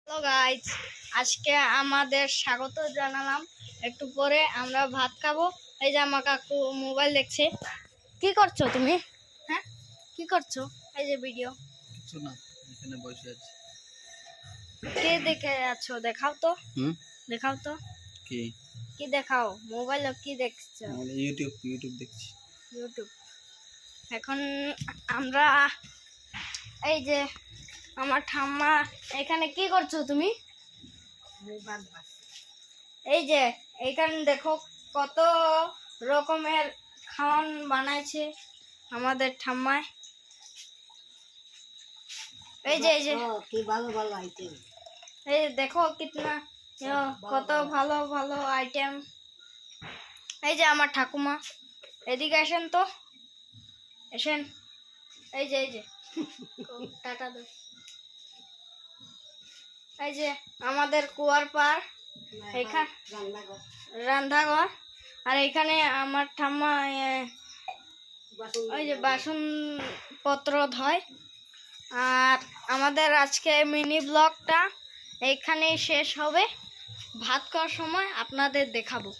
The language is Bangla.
হ্যালো গাইজ, আজকে আমাদের স্বাগত জানালাম। একটু পরে আমরা ভাত খাবো। এই যে আমার কাকু মোবাইল দেখছে। কি করছো তুমি? হ্যাঁ, কি করছো? এই যে ভিডিও। কিছু না, এখানে বসে আছি। কে দেখে আছো? দেখাও তো। দেখাও তো। কি কি দেখাও? মোবাইলে কি দেখছো? ইউটিউব দেখছি। ইউটিউব। এখন আমরা এই যে আমার ঠাম্মা এখানে কি করছো তুমি? এই যে এইখানে দেখো কত রকমের খাওয়ান বানাইছে আমাদের ঠাম্মায়। এই যে কি ভালো ভালো আইটেম। এই দেখো কিতনা কত ভালো ভালো আইটেম। এই যে আমার ঠাকুমা, এদিকে আসেন তো, এসেন। এই যে টাটা দে। এই যে আমাদের কুয়ার পাড়, এখানে রান্নাঘর, আর এখানে আমার ঠাম্মা ওই যে বাসন পত্র ধয়। আর আমাদের আজকে মিনি ব্লগটা এইখানেই শেষ হবে। ভাত খাওয়ার সময় আপনাদের দেখাবো।